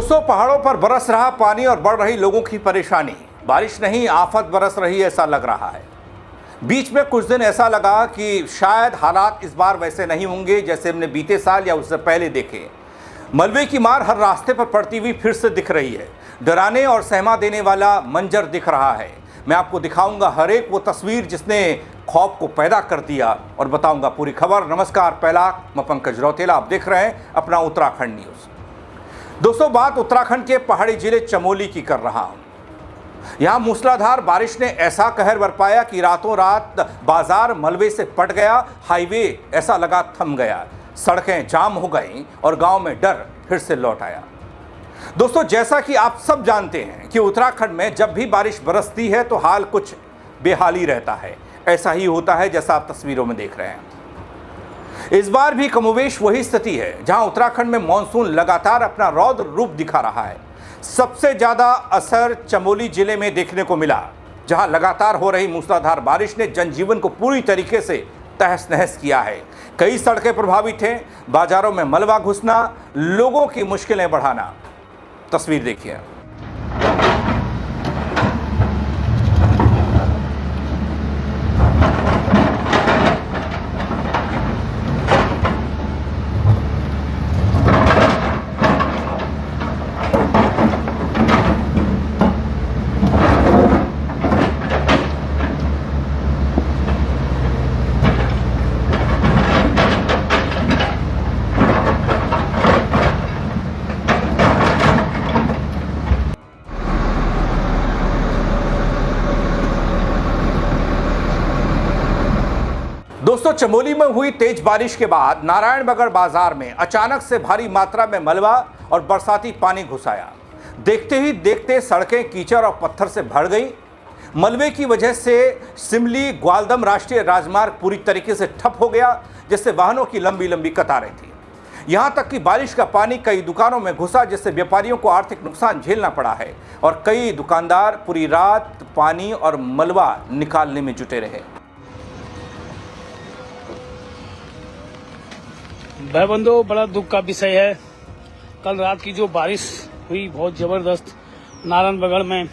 दोस्तों, पहाड़ों पर बरस रहा पानी और बढ़ रही लोगों की परेशानी। बारिश नहीं, आफत बरस रही ऐसा लग रहा है। बीच में कुछ दिन ऐसा लगा कि शायद हालात इस बार वैसे नहीं होंगे जैसे हमने बीते साल या उससे पहले देखे। मलबे की मार हर रास्ते पर पड़ती हुई फिर से दिख रही है। डराने और सहमा देने वाला मंजर दिख रहा है। मैं आपको दिखाऊंगा हर एक वो तस्वीर जिसने खौफ को पैदा कर दिया और बताऊंगा पूरी खबर। नमस्कार, पहला मैं पंकज रौतेला, आप देख रहे हैं अपना उत्तराखंड न्यूज। दोस्तों, बात उत्तराखंड के पहाड़ी जिले चमोली की कर रहा हूं। यहां मूसलाधार बारिश ने ऐसा कहर बरपाया कि रातों रात बाजार मलबे से पट गया। हाईवे ऐसा लगा थम गया, सड़कें जाम हो गईं और गांव में डर फिर से लौट आया। दोस्तों, जैसा कि आप सब जानते हैं कि उत्तराखंड में जब भी बारिश बरसती है तो हाल कुछ बेहाली रहता है। ऐसा ही होता है जैसा आप तस्वीरों में देख रहे हैं। इस बार भी कमोवेश वही स्थिति है, जहां उत्तराखंड में मानसून लगातार अपना रौद्र रूप दिखा रहा है। सबसे ज्यादा असर चमोली जिले में देखने को मिला, जहां लगातार हो रही मूसलाधार बारिश ने जनजीवन को पूरी तरीके से तहस नहस किया है। कई सड़कें प्रभावित हैं, बाजारों में मलबा घुसना, लोगों की मुश्किलें बढ़ाना। तस्वीर देखिए। दोस्तों, चमोली में हुई तेज बारिश के बाद नारायणबगड़ बाजार में अचानक से भारी मात्रा में मलबा और बरसाती पानी घुस आया। देखते ही देखते सड़कें कीचड़ और पत्थर से भर गई। मलबे की वजह से सिमली ग्वालदम राष्ट्रीय राजमार्ग पूरी तरीके से ठप हो गया, जिससे वाहनों की लंबी लंबी कतारें थी। यहां तक कि बारिश का पानी कई दुकानों में घुसा, जिससे व्यापारियों को आर्थिक नुकसान झेलना पड़ा है और कई दुकानदार पूरी रात पानी और मलबा निकालने में जुटे रहे। भाई बंधु, बड़ा दुख का विषय है। कल रात की जो बारिश हुई बहुत जबरदस्त नारायणबगड़ में,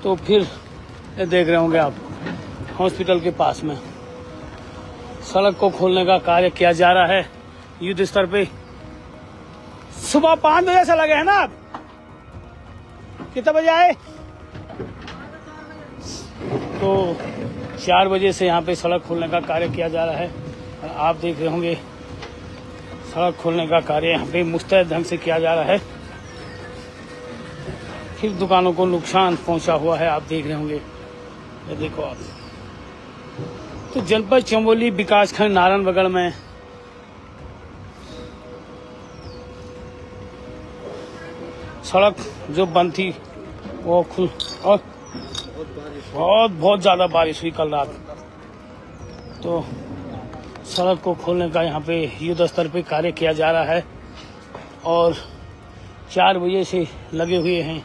तो फिर ये देख रहे होंगे आप हॉस्पिटल के पास में सड़क को खोलने का कार्य किया जा रहा है युद्ध स्तर पे। सुबह 5 बजे से लगे हैं ना आप? कितने बजे आए? तो 4 बजे से यहाँ पे सड़क खोलने का कार्य किया जा रहा है। आप देख रहे होंगे सड़क खोलने का कार्य यहाँ पे मुस्तैद ढंग से किया जा रहा है। फिर दुकानों को नुकसान पहुंचा हुआ है, आप देख रहे होंगे। ये देखो आप, तो जनपद चमोली विकासखंड नारायणबगड़ में सड़क जो बंद थी वो खुल और बहुत ज्यादा बारिश हुई कल रात, तो सड़क को खोलने का यहाँ पे युद्ध स्तर पे कार्य किया जा रहा है और 4 बजे से लगे हुए हैं।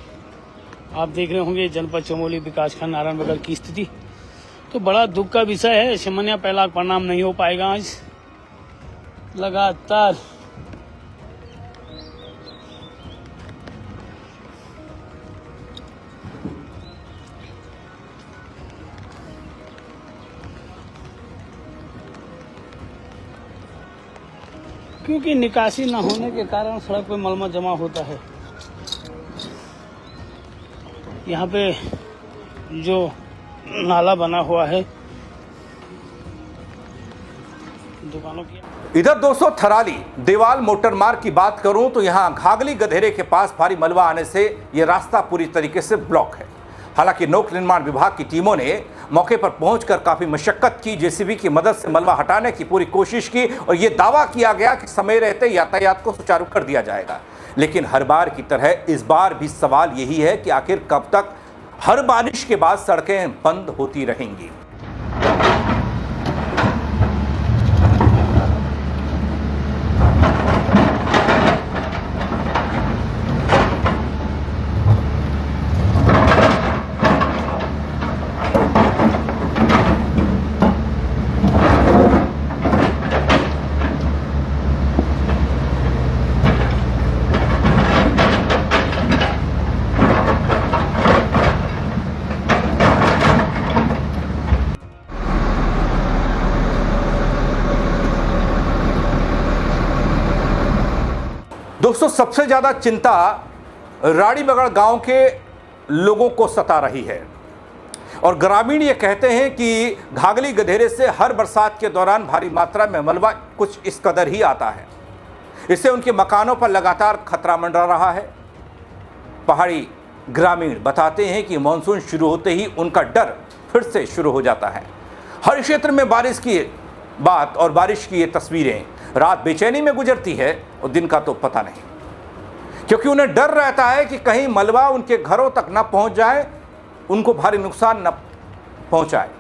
आप देख रहे होंगे जनपद चमोली विकासखंड नारायणबगड़ की स्थिति। तो बड़ा दुख का विषय है। सामान्य पहला परिणाम नहीं हो पाएगा आज लगातार। क्योंकि निकासी न होने के कारण सड़क पे मलबा जमा होता है। यहाँ पे जो नाला बना हुआ है दुकानों की। इधर दोस्तों, थराली देवाल मोटर मार्ग की बात करूं तो यहां घाघली गधेरे के पास भारी मलबा आने से यह रास्ता पूरी तरीके से ब्लॉक है। हालांकि लोक निर्माण विभाग की टीमों ने मौके पर पहुंचकर काफी मशक्कत की, जेसीबी की मदद से मलबा हटाने की पूरी कोशिश की और यह दावा किया गया कि समय रहते यातायात को सुचारू कर दिया जाएगा। लेकिन हर बार की तरह इस बार भी सवाल यही है कि आखिर कब तक हर बारिश के बाद सड़कें बंद होती रहेंगी। सबसे ज़्यादा चिंता राड़ीबगड़ गांव के लोगों को सता रही है और ग्रामीण ये कहते हैं कि घाघली गधेरे से हर बरसात के दौरान भारी मात्रा में मलबा कुछ इस कदर ही आता है। इससे उनके मकानों पर लगातार खतरा मंडरा रहा है। पहाड़ी ग्रामीण बताते हैं कि मानसून शुरू होते ही उनका डर फिर से शुरू हो जाता है। हर क्षेत्र में बारिश की बात और बारिश की ये तस्वीरें रात बेचैनी में गुजरती है और दिन का तो पता नहीं, क्योंकि उन्हें डर रहता है कि कहीं मलबा उनके घरों तक न पहुंच जाए, उनको भारी नुकसान न पहुंचाए।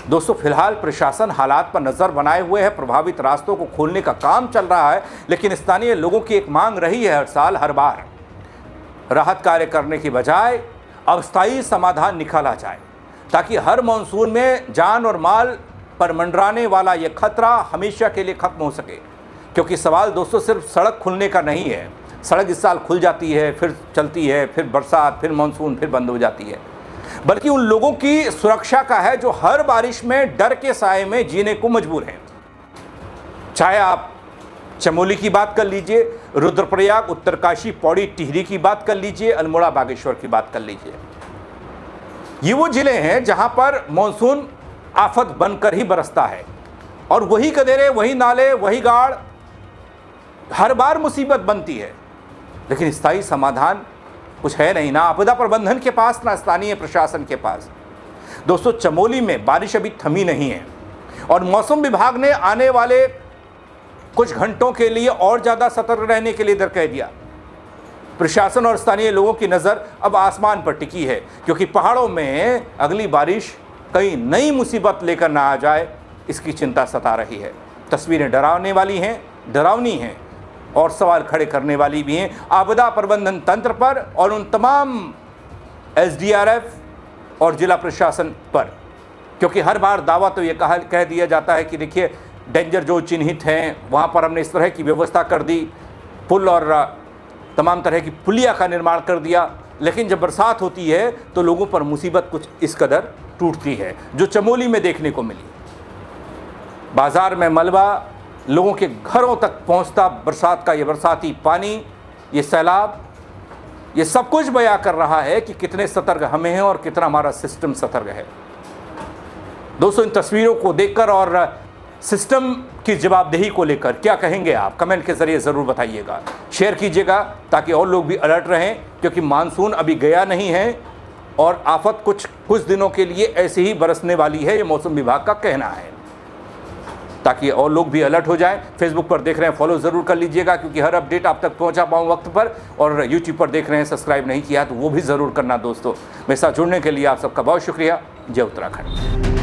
दोस्तों, फिलहाल प्रशासन हालात पर नज़र बनाए हुए है। प्रभावित रास्तों को खोलने का काम चल रहा है, लेकिन स्थानीय लोगों की एक मांग रही है हर साल हर बार राहत कार्य करने की बजाय अस्थायी समाधान निकाला जाए, ताकि हर मानसून में जान और माल पर मंडराने वाला यह खतरा हमेशा के लिए खत्म हो सके। क्योंकि सवाल दोस्तों सिर्फ सड़क खुलने का नहीं है। सड़क इस साल खुल जाती है, फिर चलती है, फिर बरसात, फिर मानसून, फिर बंद हो जाती है, बल्कि उन लोगों की सुरक्षा का है जो हर बारिश में डर के साए में जीने को मजबूर हैं। चाहे आप चमोली की बात कर लीजिए, रुद्रप्रयाग, उत्तरकाशी, पौड़ी, टिहरी की बात कर लीजिए, अल्मोड़ा, बागेश्वर की बात कर लीजिए। ये वो जिले हैं जहां पर मानसून आफत बनकर ही बरसता है और वही गधेरे, वही नाले, वही गाड़ हर बार मुसीबत बनती है, लेकिन स्थायी समाधान कुछ है नहीं, ना आपदा प्रबंधन के पास, ना स्थानीय प्रशासन के पास। दोस्तों, चमोली में बारिश अभी थमी नहीं है और मौसम विभाग ने आने वाले कुछ घंटों के लिए और ज़्यादा सतर्क रहने के लिए कह दिया। प्रशासन और स्थानीय लोगों की नज़र अब आसमान पर टिकी है, क्योंकि पहाड़ों में अगली बारिश कहीं नई मुसीबत लेकर ना आ जाए, इसकी चिंता सता रही है। तस्वीरें डरावनी हैं और सवाल खड़े करने वाली भी हैं आपदा प्रबंधन तंत्र पर और उन तमाम SDRF और जिला प्रशासन पर, क्योंकि हर बार दावा तो ये कह दिया जाता है कि देखिए डेंजर जो चिन्हित हैं वहाँ पर हमने इस तरह की व्यवस्था कर दी, पुल और तमाम तरह की पुलिया का निर्माण कर दिया, लेकिन जब बरसात होती है तो लोगों पर मुसीबत कुछ इस कदर टूटती है जो चमोली में देखने को मिली। बाजार में मलबा, लोगों के घरों तक पहुंचता बरसात का ये बरसाती पानी, ये सैलाब, ये सब कुछ बयां कर रहा है कि कितने सतर्क हमें हैं और कितना हमारा सिस्टम सतर्क है। दोस्तों, इन तस्वीरों को देखकर और सिस्टम की जवाबदेही को लेकर क्या कहेंगे आप? कमेंट के ज़रिए ज़रूर बताइएगा, शेयर कीजिएगा ताकि और लोग भी अलर्ट रहें, क्योंकि मानसून अभी गया नहीं है और आफत कुछ दिनों के लिए ऐसे ही बरसने वाली है, ये मौसम विभाग का कहना है, ताकि और लोग भी अलर्ट हो जाएं। फेसबुक पर देख रहे हैं, फॉलो ज़रूर कर लीजिएगा, क्योंकि हर अपडेट आप तक पहुंचा पाऊँ वक्त पर। और यूट्यूब पर देख रहे हैं, सब्सक्राइब नहीं किया तो वो भी ज़रूर करना। दोस्तों, मेरे साथ जुड़ने के लिए आप सबका बहुत शुक्रिया। जय उत्तराखंड।